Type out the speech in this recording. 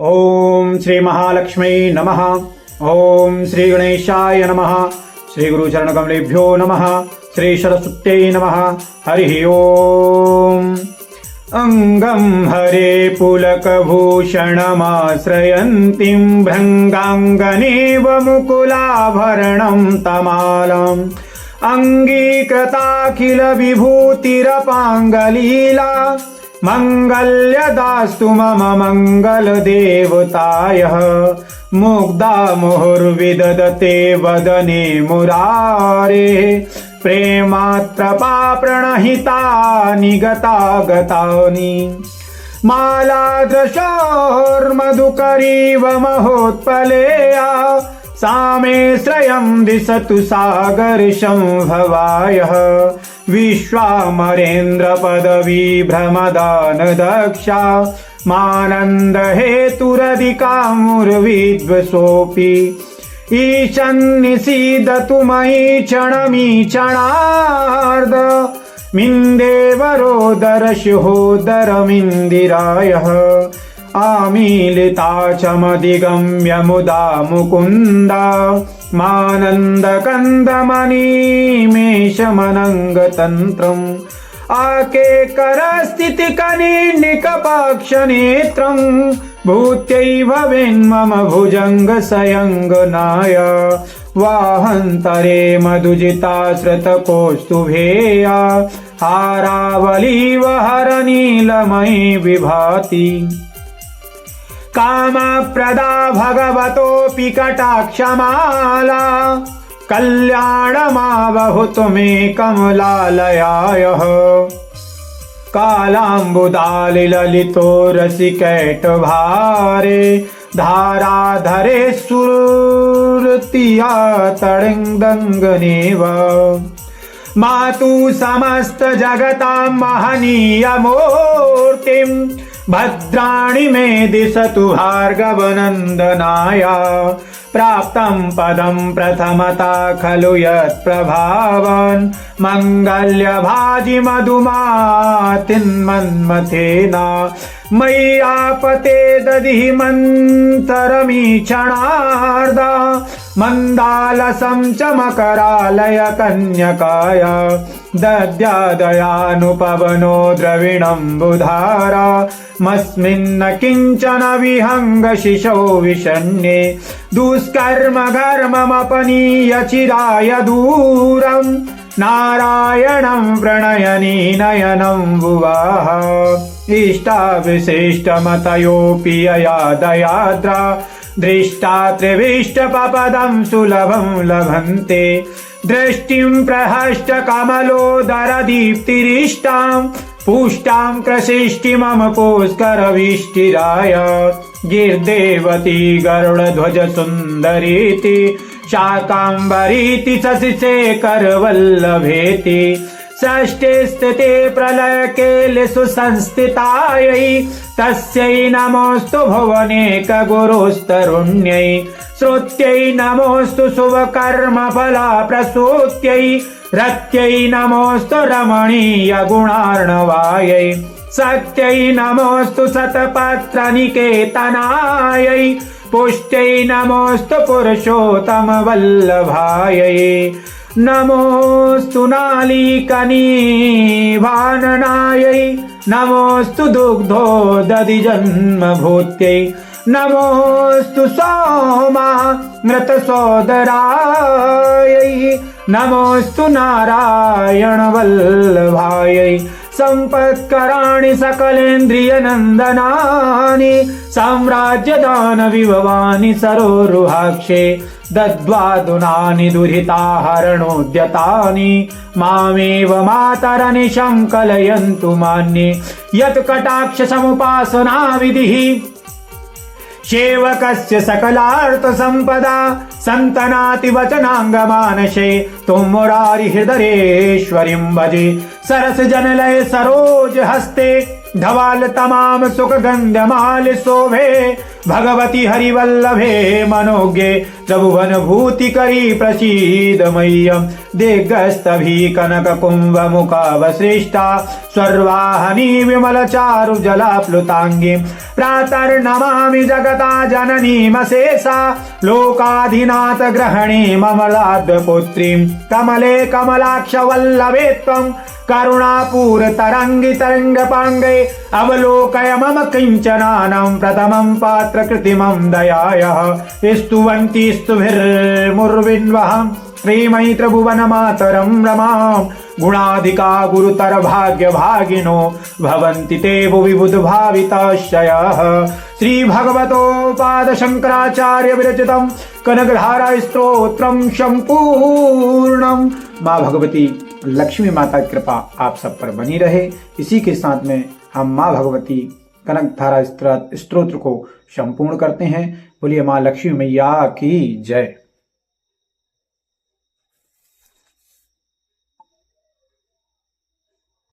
ओम श्री महालक्ष्मी नमः। ओम श्री गणेशाय नमः। श्री गुरुचरणकमलेभ्यो नमः। श्री सरस्वत्यै नमः। हरिः ओम। अंगं हरे पुलकभूषणमाश्रयन्तीं भृङ्गाङ्गनेव मुकुलाभरणं तमालम् अङ्गीकृताखिल विभूतिरपाङ्गलीला मङ्गल्यदास्तु मम मङ्गलदेवतायः मुग्धा मुहुर्विदधते वदने मुरारे प्रेमात्रपा प्रणहितानि गतागतानि मालादृशोर्मधुकरीव महोत्पलेया सा मे श्रयं दिशतु सागरशम्भवायः विश्वामरेन्द्रपदवी भ्रमदानदक्षा मानन्दहेतुरधिकामुर्विद्वसोऽपि ईशन्निसीदतु मयि क्षणमीक्षणार्ध मिन्देवरोदरशिहोदरमिन्दिरायः आमीलिता चमधिगम्य मुदा मुकुन्दा मानन्दकन्दमनीमेषमनङ्गतन्त्रम् आकेकरस्थितिकनिर्निकपाक्षनेत्रम् भूत्यै भवेन्मम भुजङ्गसयङ्गनाय वाहन्तरे मधुजिताश्रितकौस्तुभेया हारावलीव हरनीलमयी विभाति कामप्रदा भगवतोऽपि कटाक्षमाला कल्याणमावहुतु मे कमलालयायः कालाम्बुदालिललितो रसिकैटभारे धाराधरे सुरतिया तडिङ्गङ्गनेव मातु समस्त जगतां महनीयमूर्तिं भद्राणि मे दिशतु भार्गवनन्दनाय प्राप्तं पदं प्रथमता खलु यत्प्रभावान् मङ्गल्यभाजि मधुमातिन्मन्मथेन मय्यापते दधिः मन्तरमीक्षणार्धा मन्दालसं च मकरालय कन्यकाय दद्यादयानुपवनो द्रविणम्बुधारा मस्मिन्न किञ्चन विहङ्गशिशौ विषण्ये दुष्कर्म घर्ममपनीय चिराय दूरम् नारायणं प्रणयनी नयनं भुवः इष्टाविशिष्टमतयोऽपि यया दयाद्रा दृष्टा त्रिविष्टपदं सुलभं लभन्ते दृष्टिं प्रहष्ट कमलोदरदीप्तिरिष्टां पुष्टां क्रशिष्टि मम पुष्करविष्टिराय गिर्देवती गरुडध्वज सुन्दरीति शाकाम्बरीति शशिशेखरवल्लभेति षष्ठे स्थिते प्रलयकेलिषु संस्थितायै तस्यै नमोऽस्तु भुवनेकगुरुस्तरुण्यै श्रुत्यै नमोऽस्तु शुभकर्मफलप्रसूत्यै रत्यै नमोऽस्तु रमणीयगुणार्णवायै सत्यै नमोऽस्तु शतपत्रनिकेतनायै पुष्ट्यै नमोऽस्तु पुरुषोत्तमवल्लभायै नमोऽस्तु नालीकनीभाननायै नमोऽस्तु दुग्धोदधिजन्मभूत्यै नमोऽस्तु सोमामृतसोदरायै नमोऽस्तु नारायणवल्लभायै सम्पत्कराणि सकलेन्द्रियनन्दनानि साम्राज्यदानविभवानि सरोरुहाक्षे दद्वादुनानि दुरिताहरणोद्यतानि मामेव मातरनिशं कलयन्तु मान्ये यत् कटाक्षसमुपासना विधिः सेवकस्य सकलार्थसम्पदा सन्तनाति वचनाङ्गमानसे तुं मुरारिहृदयेश्वरीं भजे सरसजनलय सरोजहस्ते धवाल तमाम सुखगन्धमाल शोभे भगवती हरिवल्लभे मनोज्ञे त्रिभुवन भूति करी प्रसीद मह्यम दिग्गस्तभी कनक कुंभ मुखावसृष्टा स्वर्वाहनी विमल चारु जलाप्लुतांगी प्रातर्नमामि जगता जननीमशेषा लोकाधिनाथ ग्रहणी ममलाद् पुत्रीं कमले कमलाक्ष वल्लभे त्वं करुणापूर तरंगि तरंगपांगे अवलोकय मम किंचनानं प्रथमं पात्र कृतिमं दयायः स्तुवन्ति स्तुभिर्मुर्विन्वहं श्रीमयि त्रिभुवन मातरं रमां गुणाधिका गुरुतर भाग्य भागिनो भवन्ति ते भुवि बुध भाविताशयः श्री भगवतोपाद शंकराचार्य विरचितं कनकधारा स्तोत्रम संपूर्णम। माँ भगवती लक्ष्मी माता की कृपा आप सब पर बनी रहे। इसी के साथ में हम माँ भगवती कनकधारा स्तोत्र को संपूर्ण करते हैं। बोलिए माँ लक्ष्मी मैया की जय।